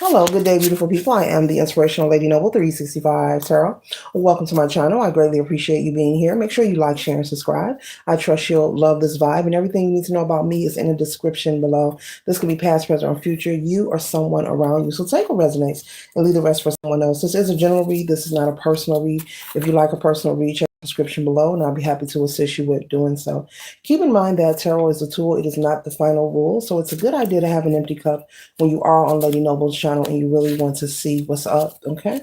Hello, good day, beautiful people. I am the Inspirational Lady Noble 365 Tarot. Welcome to my channel. I greatly appreciate you being here. Make sure you like, share, and subscribe. I trust you'll love this vibe, and everything you need to know about me is in the description below. This could be past, present, or future. You or someone around you. So take what resonates and leave the rest for someone else. This is a general read. This is not a personal read. If you like a personal read, check the description below, and I'll be happy to assist you with doing so. Keep in mind that tarot is a tool. It is not the final rule, so it's a good idea to have an empty cup when you are on Lady Noble's channel and you really want to see what's up, okay?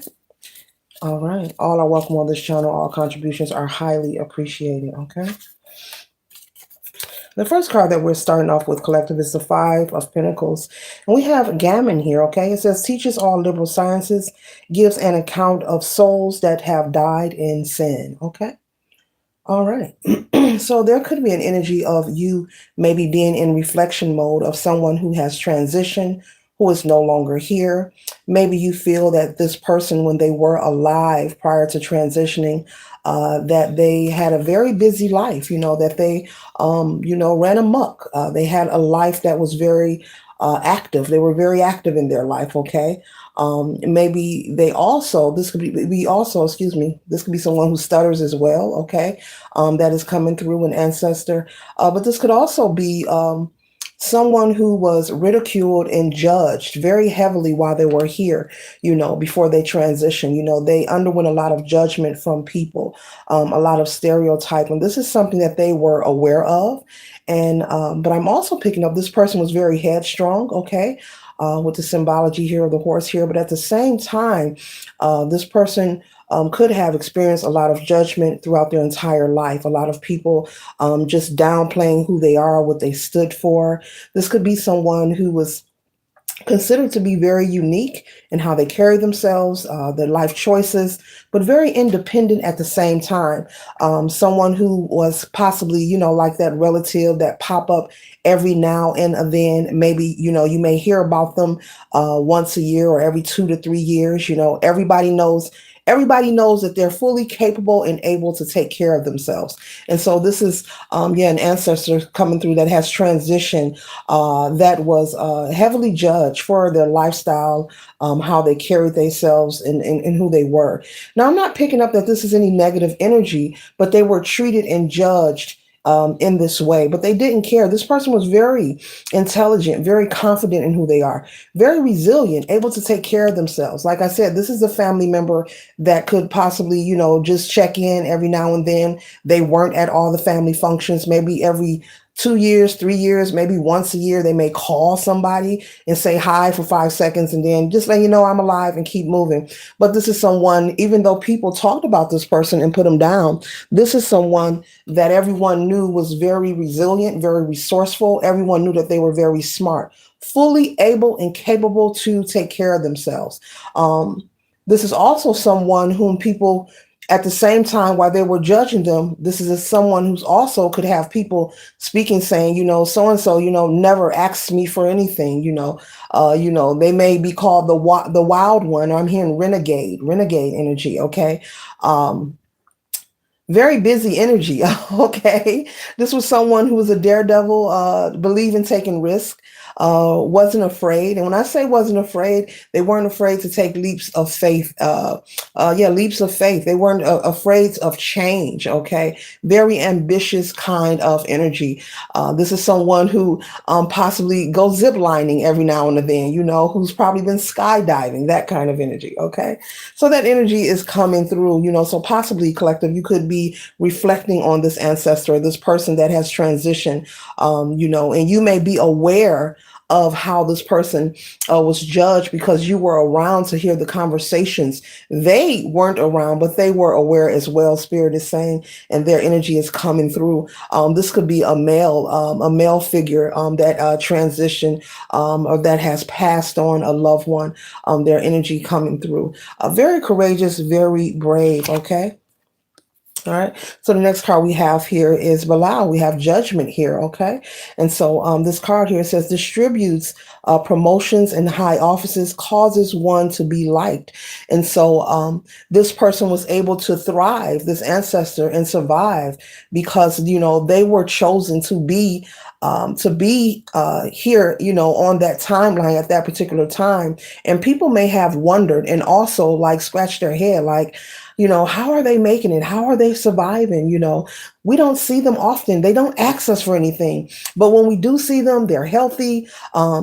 All right. All are welcome on this channel. All contributions are highly appreciated, okay? The first card that we're starting off with, collective, is the Five of Pentacles. And we have Gammon here, okay? It says, teaches all liberal sciences, gives an account of souls that have died in sin, okay? All right. So there could be an energy of you maybe being in reflection mode of someone who has transitioned, who is no longer here. Maybe you feel that this person, when they were alive prior to transitioning, that they had a very busy life, that they, ran amok. They had a life that was very active. They were very active in their life, okay? Maybe they also, this could be also, excuse me, this could be someone who stutters as well, okay? That is coming through an ancestor. But this could also be someone who was ridiculed and judged very heavily while they were here, before they transitioned. They underwent a lot of judgment from people, a lot of stereotype. And this is something that they were aware of. And but I'm also picking up this person was very headstrong, okay? With the symbology here of the horse here. But at the same time, this person could have experienced a lot of judgment throughout their entire life. A lot of people just downplaying who they are, what they stood for. This could be someone who was considered to be very unique in how they carry themselves, their life choices, but very independent at the same time. Someone who was possibly, like that relative that pop up every now and then. Maybe, you may hear about them once a year or every 2 to 3 years. Everybody knows that they're fully capable and able to take care of themselves. And so this is, an ancestor coming through that has transitioned, that was heavily judged for their lifestyle, how they carried themselves and who they were. Now, I'm not picking up that this is any negative energy, but they were treated and judged in this way, but they didn't care. This person was very intelligent, very confident in who they are, very resilient, able to take care of themselves. Like I said, this is a family member that could possibly, just check in every now and then. They weren't at all the family functions, maybe every 2 years, 3 years, maybe once a year, they may call somebody and say hi for 5 seconds and then just let you know I'm alive and keep moving. But this is someone, even though people talked about this person and put them down, this is someone that everyone knew was very resilient, very resourceful. Everyone knew that they were very smart, fully able and capable to take care of themselves. This is also someone whom people at the same time, while they were judging them, this is someone who's also could have people speaking, saying, so and so, never asks me for anything. They may be called the wild one. Or I'm hearing renegade energy. Okay, very busy energy. Okay, this was someone who was a daredevil, believe in taking risk, wasn't afraid. And when I say wasn't afraid, they weren't afraid to take leaps of faith. Leaps of faith. They weren't afraid of change. Okay, very ambitious kind of energy. This is someone who possibly goes zip lining every now and then, who's probably been skydiving, that kind of energy. Okay, so that energy is coming through, so possibly, collective, you could be reflecting on this ancestor, this person that has transitioned, and you may be aware of how this person was judged because you were around to hear the conversations. They weren't around, but they were aware as well. Spirit is saying, and their energy is coming through. This could be a male figure that transitioned, or that has passed on a loved one. Their energy coming through. Very courageous, very brave. Okay. All right. So the next card we have here is Bilal. We have Judgment here. Okay. And so this card here says distributes promotions and high offices, causes one to be liked. And so this person was able to thrive, this ancestor, and survive because, they were chosen to be to be here, on that timeline at that particular time. And people may have wondered and also like scratched their head, like, how are they making it? How are they surviving? We don't see them often. They don't ask us for anything. But when we do see them, they're healthy.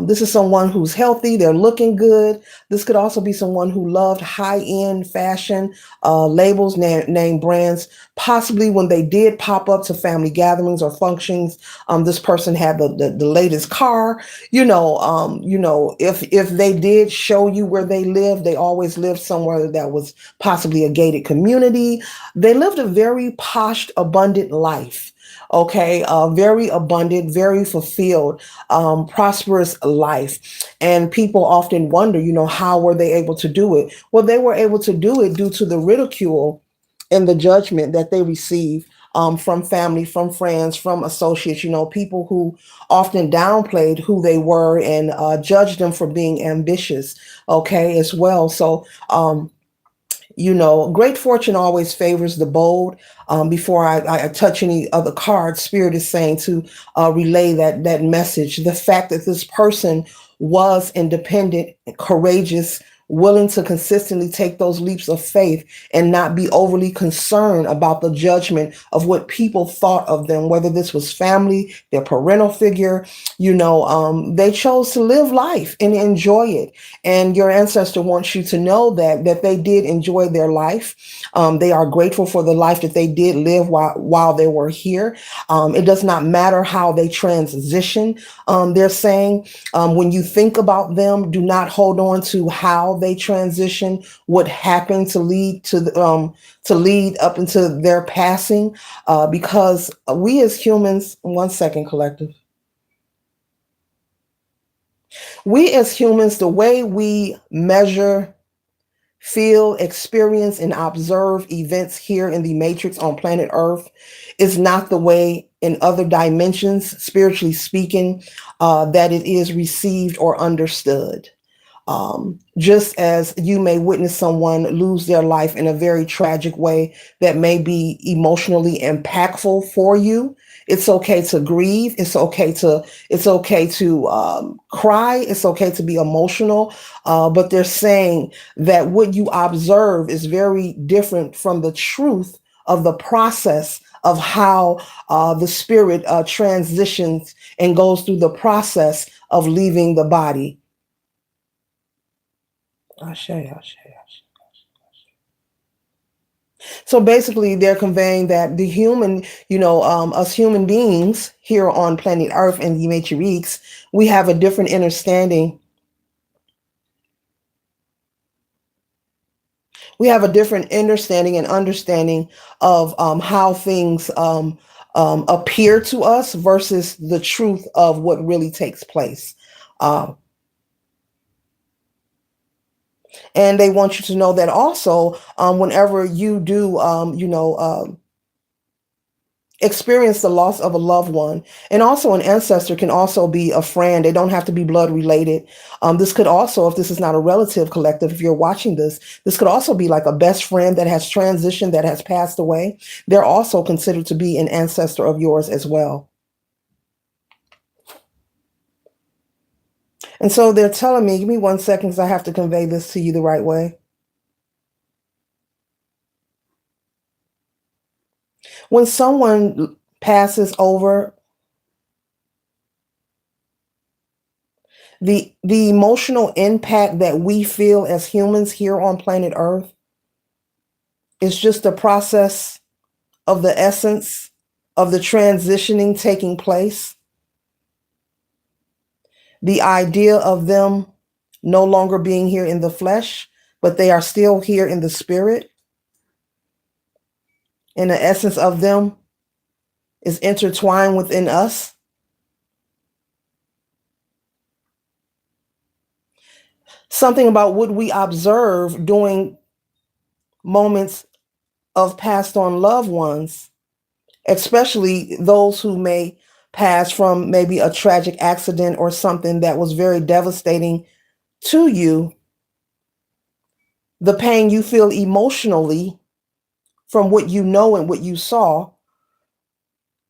This is someone who's healthy. They're looking good. This could also be someone who loved high-end fashion, labels, name brands. Possibly when they did pop up to family gatherings or functions, this person had the latest car. If they did show you where they lived, they always lived somewhere that was possibly a gated community. They lived a very posh, abundant life. Okay, very abundant, very fulfilled, prosperous life. And people often wonder, how were they able to do it? Well, they were able to do it due to the ridicule and the judgment that they receive from family, from friends, from associates, people who often downplayed who they were and judged them for being ambitious, okay, as well. So, great fortune always favors the bold. Before I touch any other cards, Spirit is saying to relay that message. The fact that this person was independent, courageous, willing to consistently take those leaps of faith and not be overly concerned about the judgment of what people thought of them, whether this was family, their parental figure, they chose to live life and enjoy it. And your ancestor wants you to know that they did enjoy their life. They are grateful for the life that they did live while they were here. It does not matter how they transition. They're saying when you think about them, do not hold on to how they transition, what happened to lead to lead up into their passing, because we as humans, one second, collective. We as humans, the way we measure, feel, experience, and observe events here in the matrix on planet Earth is not the way in other dimensions, spiritually speaking, that it is received or understood. Just as you may witness someone lose their life in a very tragic way that may be emotionally impactful for you, it's okay to grieve. It's okay to cry. It's okay to be emotional. But they're saying that what you observe is very different from the truth of the process of how the spirit transitions and goes through the process of leaving the body. Ashe, ashe, ashe. So basically, they're conveying that the human, us human beings here on planet Earth and the Matrix, we have a different understanding. We have a different understanding and understanding of how things appear to us versus the truth of what really takes place. Uh, and they want you to know that also, whenever you do, experience the loss of a loved one, and also an ancestor can also be a friend. They don't have to be blood related. This could also, if this is not a relative collective, if you're watching this could also be like a best friend that has transitioned, that has passed away. They're also considered to be an ancestor of yours as well. And so they're telling me, give me 1 second because I have to convey this to you the right way. When someone passes over, the emotional impact that we feel as humans here on planet Earth is just the process of the essence of the transitioning taking place. The idea of them no longer being here in the flesh, but they are still here in the spirit. And the essence of them is intertwined within us. Something about what we observe during moments of passed on loved ones, especially those who may pass from maybe a tragic accident or something that was very devastating to you. The pain you feel emotionally from what you know and what you saw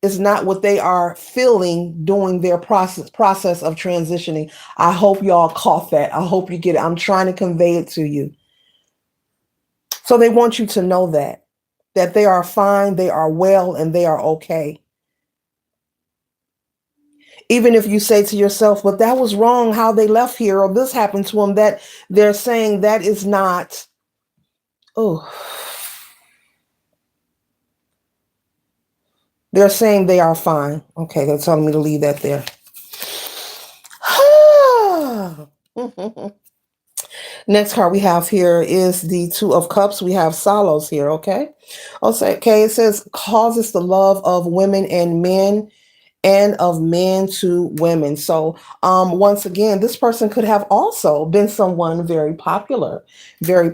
is not what they are feeling during their process of transitioning. I hope y'all caught that. I hope you get it. I'm trying to convey it to you. So they want you to know that they are fine, they are well, and they are okay. Even if you say to yourself, but that was wrong how they left here, or this happened to them, that they're saying that is not, oh, they're saying they are fine. Okay, they're telling me to leave that there. Next card we have here is the Two of Cups. We have Solos here, okay? Okay, it says causes the love of women and men and of men to women. So once again, this person could have also been someone very popular, very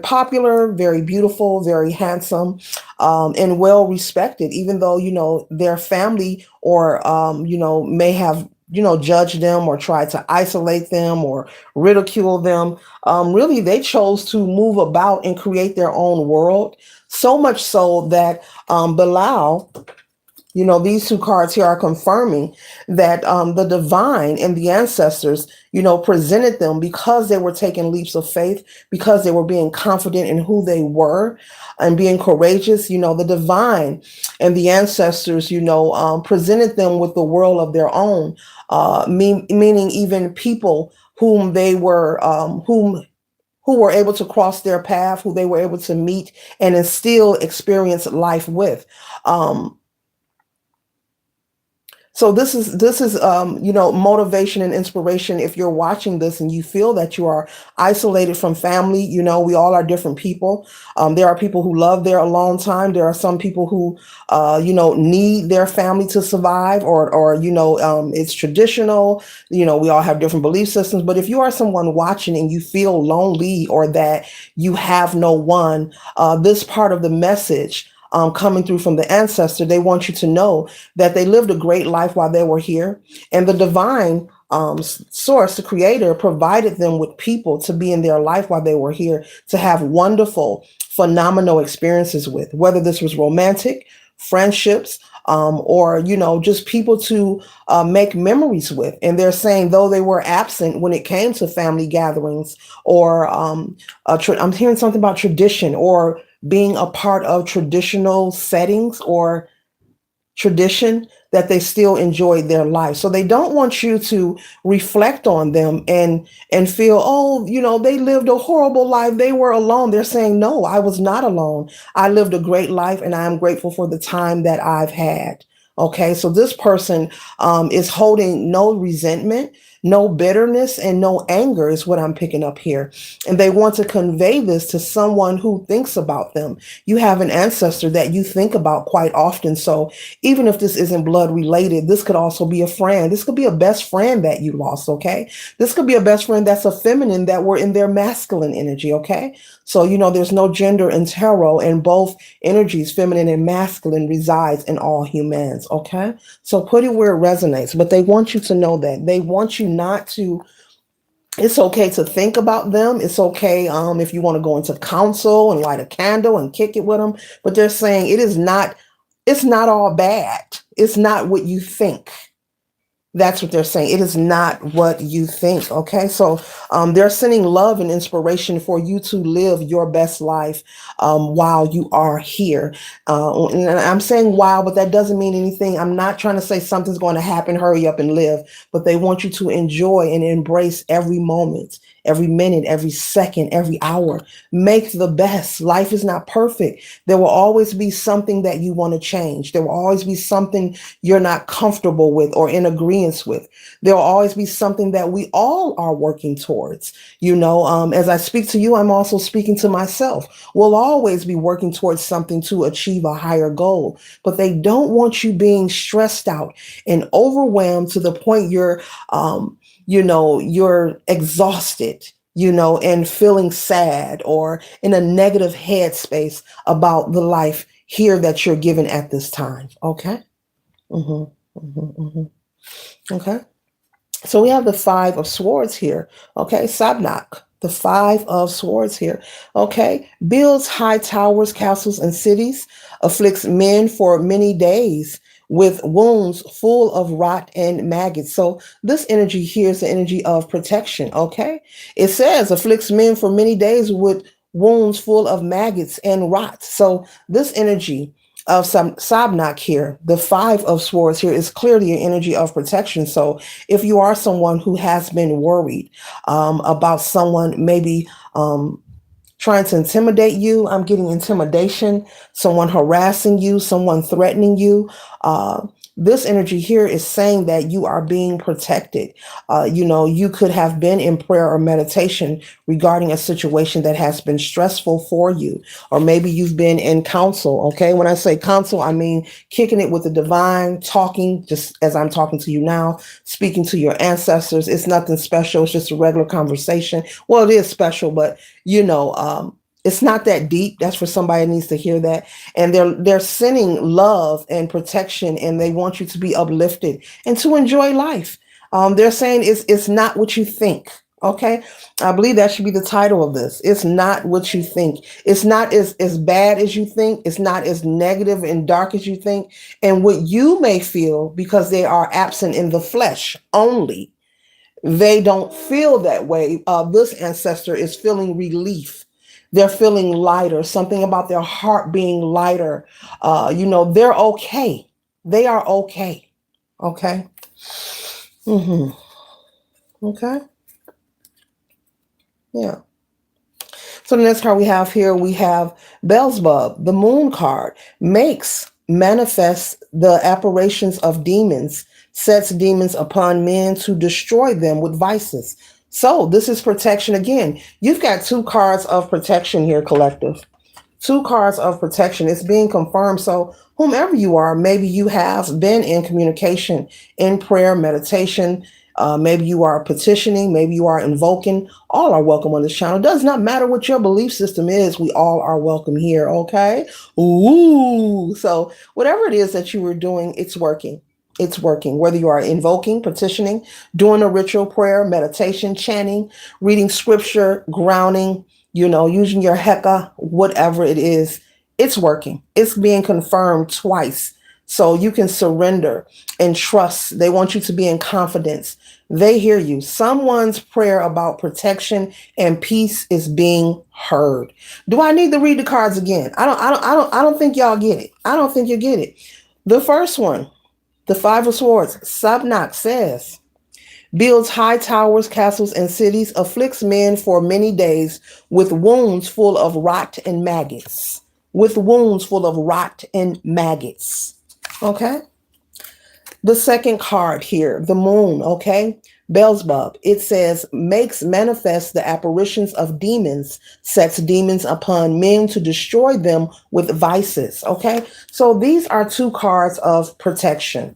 beautiful, very handsome, and well respected, even though, their family or, may have, judged them or tried to isolate them or ridicule them. Really, they chose to move about and create their own world. So much so that Bilal, these two cards here are confirming that the divine and the ancestors, presented them because they were taking leaps of faith, because they were being confident in who they were and being courageous. The divine and the ancestors, presented them with the world of their own, meaning even people whom they were, who were able to cross their path, who they were able to meet and then still experience life with. So this is motivation and inspiration. If you're watching this and you feel that you are isolated from family, we all are different people. There are people who love their alone time. There are some people who need their family to survive, or it's traditional. We all have different belief systems. But if you are someone watching and you feel lonely or that you have no one, this part of the message coming through from the ancestor, they want you to know that they lived a great life while they were here. And the divine source, the creator, provided them with people to be in their life while they were here, to have wonderful, phenomenal experiences with, whether this was romantic, friendships, or, just people to make memories with. And they're saying, though they were absent when it came to family gatherings, or I'm hearing something about tradition, or being a part of traditional settings or tradition, that they still enjoyed their life. So they don't want you to reflect on them and feel, oh, they lived a horrible life, they were alone. They're saying, no, I was not alone. I lived a great life, and I am grateful for the time that I've had. Okay, so this person is holding no resentment, no bitterness, and no anger is what I'm picking up here. And they want to convey this to someone who thinks about them. You have an ancestor that you think about quite often. So even if this isn't blood related, this could also be a friend. This could be a best friend that you lost, okay? This could be a best friend that's a feminine that were in their masculine energy, okay? So, there's no gender in tarot, and both energies, feminine and masculine, resides in all humans, okay? So put it where it resonates. But they want you to know that. They want you not to, it's okay to think about them. It's okay if you want to go into counsel and light a candle and kick it with them. But they're saying it's not all bad. It's not what you think. That's what they're saying. It is not what you think. Okay. So they're sending love and inspiration for you to live your best life while you are here. And I'm saying while, but that doesn't mean anything. I'm not trying to say something's going to happen, hurry up and live, but they want you to enjoy and embrace every moment, every minute, every second, every hour. Make the best. Life is not perfect. There will always be something that you want to change. There will always be something you're not comfortable with or in agreement with. There will always be something that we all are working towards. As I speak to you, I'm also speaking to myself. We'll always be working towards something to achieve a higher goal, but they don't want you being stressed out and overwhelmed to the point you're exhausted, and feeling sad or in a negative headspace about the life here that you're given at this time. Okay. Okay. So we have the Five of Swords here. Okay. Sabnak, the Five of Swords here. Okay. Builds high towers, castles, and cities, afflicts men for many days with wounds full of rot and maggots. So this energy here is the energy of protection. Okay. It says afflicts men for many days with wounds full of maggots and rot. So this energy of some Sabnak here, the five of swords here, is clearly an energy of protection. So if you are someone who has been worried about someone maybe trying to intimidate you, I'm getting intimidation, someone harassing you, someone threatening you. This energy here is saying that you are being protected. You could have been in prayer or meditation regarding a situation that has been stressful for you, or maybe you've been in counsel. Okay. When I say counsel, I mean kicking it with the divine, talking just as I'm talking to you now, speaking to your ancestors. It's nothing special. It's just a regular conversation. Well, it is special, but it's not that deep. That's for somebody that needs to hear that. And they're sending love and protection, and they want you to be uplifted and to enjoy life. They're saying it's not what you think. Okay. I believe that should be the title of this. It's not what you think. It's not as bad as you think. It's not as negative and dark as you think. And what you may feel, because they are absent in the flesh only, they don't feel that way. This ancestor is feeling relief. They're feeling lighter, something about their heart being lighter. They're okay. They are okay. Okay. Okay. Yeah. So the next card we have here, we have Beelzebub, the moon card, makes manifest the apparitions of demons, sets demons upon men to destroy them with vices. So this is protection again. You've got two cards of protection here, collective. Two cards of protection. It's being confirmed. So whomever you are, maybe you have been in communication, in prayer, meditation. Maybe you are petitioning. Maybe you are invoking. All are welcome on this channel. It does not matter what your belief system is. We all are welcome here. Okay. Ooh. So whatever it is that you were doing, it's working. It's working. Whether you are invoking, petitioning, doing a ritual prayer, meditation, chanting, reading scripture, grounding, using your heka, whatever it is, it's working. It's being confirmed twice. So you can surrender and trust. They want you to be in confidence. They hear you. Someone's prayer about protection and peace is being heard. Do I need to read the cards again? I don't think y'all get it. I don't think you get it. The first one, the Five of Swords, Sabnak says, builds high towers, castles, and cities, afflicts men for many days with wounds full of rot and maggots. With wounds full of rot and maggots. Okay. The second card here, the moon. Okay. Beelzebub. It says, makes manifest the apparitions of demons, sets demons upon men to destroy them with vices. Okay. So these are two cards of protection.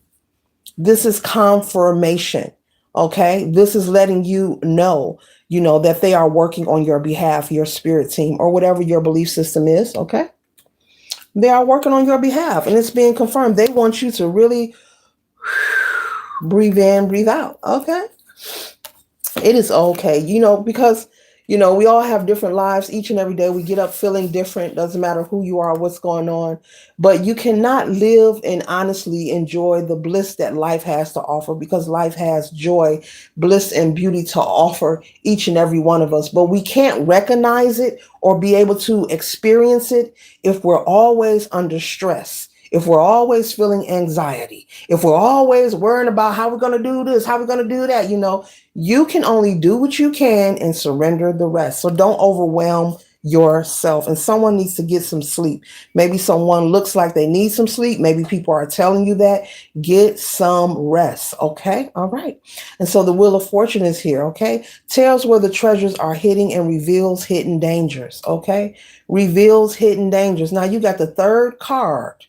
This is confirmation. Okay. This is letting you know, that they are working on your behalf, your spirit team, or whatever your belief system is. Okay. They are working on your behalf, and it's being confirmed. They want you to really breathe in, breathe out. Okay. It is okay, because, we all have different lives. Each and every day we get up feeling different. Doesn't matter who you are, what's going on. But you cannot live and honestly enjoy the bliss that life has to offer, because life has joy, bliss, and beauty to offer each and every one of us. But we can't recognize it or be able to experience it if we're always under stress. If we're always feeling anxiety, if we're always worrying about how we're going to do this, how we're going to do that, you can only do what you can and surrender the rest. So don't overwhelm yourself. And someone needs to get some sleep. Maybe someone looks like they need some sleep. Maybe people are telling you that. Get some rest. Okay. All right. And so the Wheel of Fortune is here. Okay. Tells where the treasures are hidden and reveals hidden dangers. Okay. Reveals hidden dangers. Now you got the third card.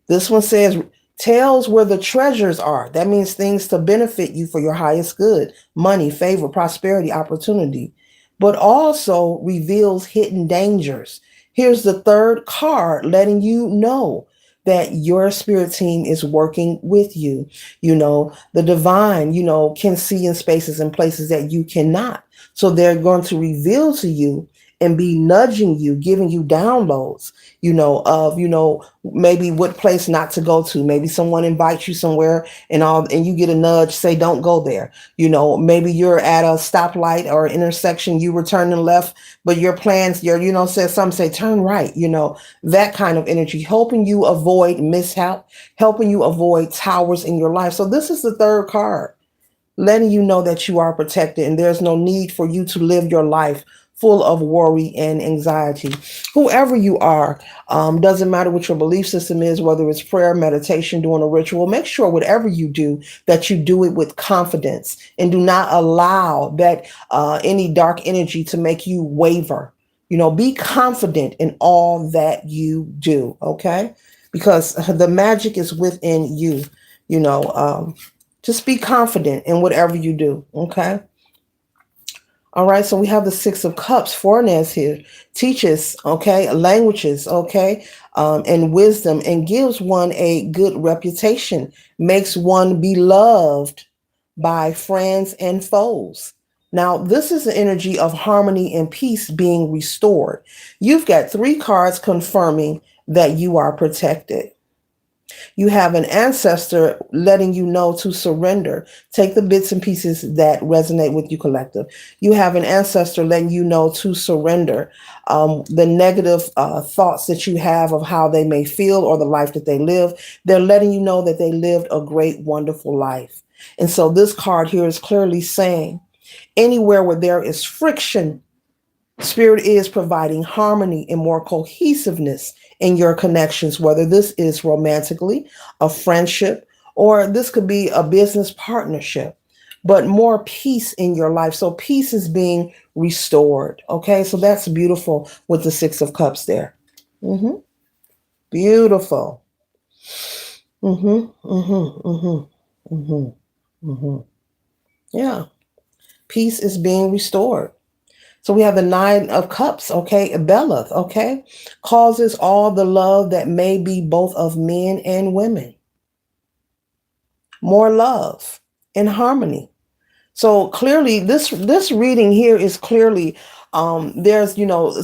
This one says, tells where the treasures are. That means things to benefit you for your highest good, money, favor, prosperity, opportunity, but also reveals hidden dangers. Here's the third card letting you know that your spirit team is working with you. The divine, can see in spaces and places that you cannot. So they're going to reveal to you and be nudging you, giving you downloads, of, maybe what place not to go to. Maybe someone invites you somewhere and you get a nudge, say, don't go there. Maybe you're at a stoplight or intersection, you were turning left, but your plans, says some say turn right, that kind of energy, helping you avoid mishap, helping you avoid towers in your life. So this is the third card, letting you know that you are protected and there's no need for you to live your life full of worry and anxiety. Whoever you are, doesn't matter what your belief system is, whether it's prayer, meditation, doing a ritual, make sure whatever you do, that you do it with confidence and do not allow that any dark energy to make you waver. Be confident in all that you do, okay? Because the magic is within you, you know. Just be confident in whatever you do. Okay. All right. So we have the Six of Cups. Foreigners here teaches, okay, languages, okay, and wisdom, and gives one a good reputation, makes one beloved by friends and foes. Now, this is the energy of harmony and peace being restored. You've got three cards confirming that you are protected. You have an ancestor letting you know to surrender. Take the bits and pieces that resonate with you, collective. You have an ancestor letting you know to surrender the negative thoughts that you have of how they may feel or the life that they live. They're letting you know that they lived a great, wonderful life. And so this card here is clearly saying, anywhere where there is friction, Spirit is providing harmony and more cohesiveness in your connections, whether this is romantically, a friendship, or this could be a business partnership, but more peace in your life. So peace is being restored. Okay, so that's beautiful with the Six of Cups there. Beautiful. Yeah, peace is being restored. So we have the Nine of Cups, okay, Beleth, okay, causes all the love that may be both of men and women. More love and harmony. So clearly, this reading here is clearly there's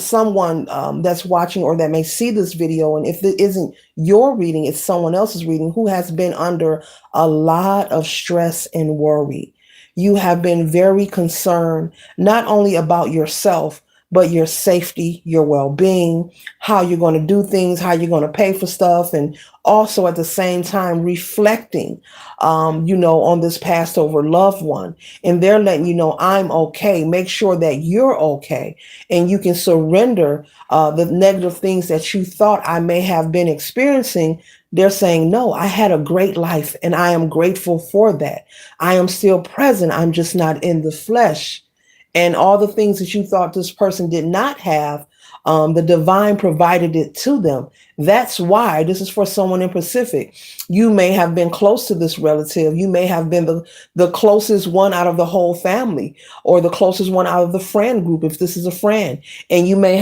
someone that's watching or that may see this video, and if it isn't your reading, it's someone else's reading, who has been under a lot of stress and worry. You have been very concerned not only about yourself, but your safety, your well-being, how you're going to do things, how you're going to pay for stuff, and also at the same time reflecting, on this passed over loved one. And they're letting you know, I'm okay. Make sure that you're okay. And you can surrender the negative things that you thought I may have been experiencing. They're saying, no, I had a great life and I am grateful for that. I am still present. I'm just not in the flesh. And all the things that you thought this person did not have, the divine provided it to them. That's why this is for someone in Pacific. You may have been close to this relative. You may have been the closest one out of the whole family, or the closest one out of the friend group, if this is a friend. And you may,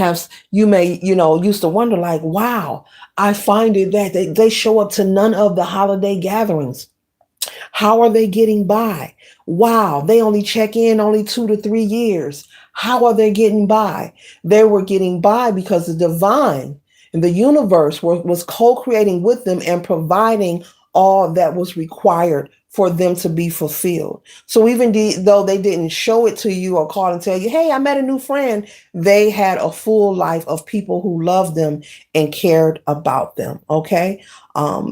used to wonder, like, wow, I find it that they show up to none of the holiday gatherings. How are they getting by? Wow, they only check in only 2 to 3 years. How are they getting by? They were getting by because the divine and the universe was co-creating with them and providing all that was required for them to be fulfilled. So even though they didn't show it to you or call and tell you, hey, I met a new friend, they had a full life of people who loved them and cared about them. Okay.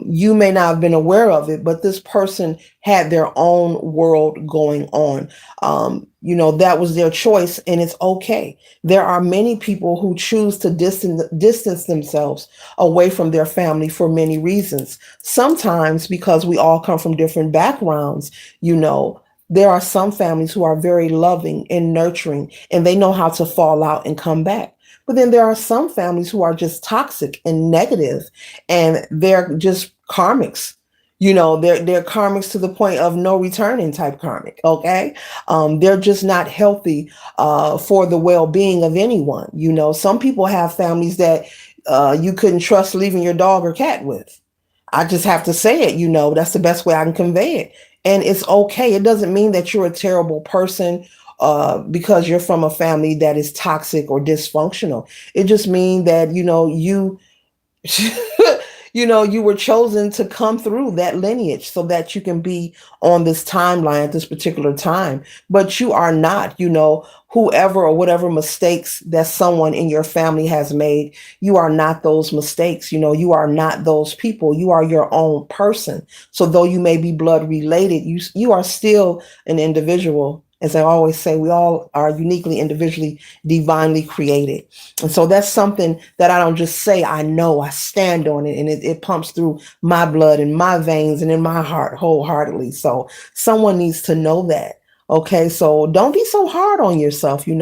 You may not have been aware of it, but this person had their own world going on. That was their choice, and it's okay. There are many people who choose to distance themselves away from their family for many reasons. Sometimes because we all come from different backgrounds, there are some families who are very loving and nurturing, and they know how to fall out and come back. But then there are some families who are just toxic and negative, and they're just karmics. They're karmics to the point of no returning type karmic. Okay. They're just not healthy for the well-being of anyone. Some people have families that you couldn't trust leaving your dog or cat with. I just have to say it, that's the best way I can convey it. And it's okay. It doesn't mean that you're a terrible person because you're from a family that is toxic or dysfunctional. It just means that, you were chosen to come through that lineage so that you can be on this timeline at this particular time. But you are not, whoever or whatever mistakes that someone in your family has made. You are not those mistakes. You are not those people. You are your own person. So though you may be blood related, you are still an individual. As I always say, we all are uniquely, individually, divinely created. And so that's something that I don't just say, I know, I stand on it, and it pumps through my blood and my veins and in my heart wholeheartedly. So someone needs to know that. Okay, so don't be so hard on yourself. If you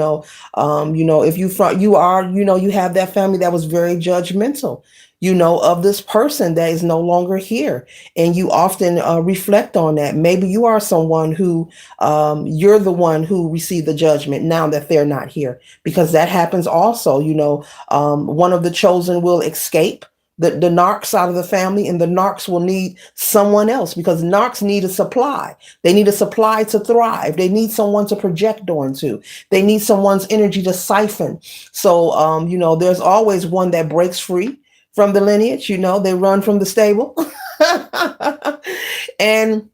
have that family that was very judgmental, of this person that is no longer here, and you often reflect on that. Maybe you are someone who you're the one who received the judgment now that they're not here, because that happens also. One of the chosen will escape the narcs out of the family, and the narcs will need someone else, because narcs need a supply. They need a supply to thrive. They need someone to project onto. They need someone's energy to siphon. So, there's always one that breaks free from the lineage. They run from the stable. And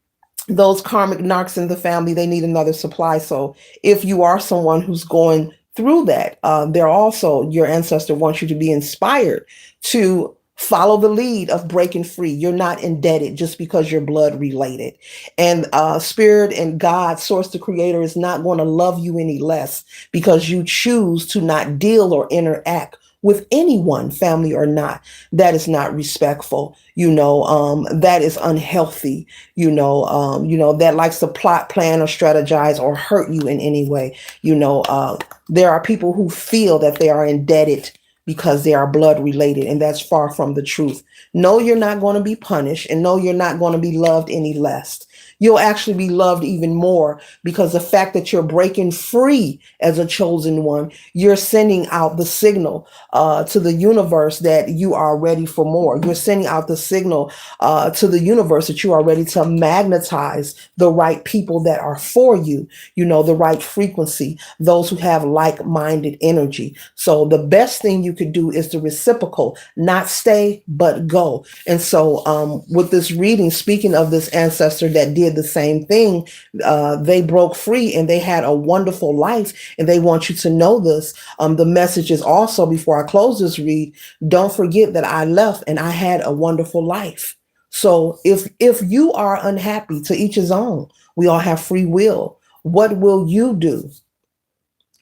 those karmic narcs in the family, they need another supply. So if you are someone who's going through that, they're also, your ancestor wants you to be inspired to follow the lead of breaking free. You're not indebted just because you're blood related. And spirit and God, source, the creator, is not going to love you any less because you choose to not deal or interact with anyone, family or not. That is not respectful. That is unhealthy. That likes to plot, plan, or strategize or hurt you in any way. There are people who feel that they are indebted because they are blood related, and that's far from the truth. No, you're not going to be punished, and no, you're not going to be loved any less. You'll actually be loved even more, because the fact that you're breaking free as a chosen one, you're sending out the signal to the universe that you are ready for more. You're sending out the signal to the universe that you are ready to magnetize the right people that are for you, the right frequency, those who have like-minded energy. So the best thing you could do is the reciprocal, not stay, but go. And so with this reading, speaking of this ancestor that did the same thing, they broke free and they had a wonderful life, and they want you to know this. The message is also, before I close this read, don't forget that I left and I had a wonderful life. So if you are unhappy, to each his own, we all have free will. What will you do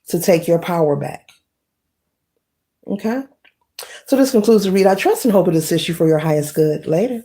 to take your power back? Okay. So this concludes the read. I trust and hope it assists you for your highest good. Later.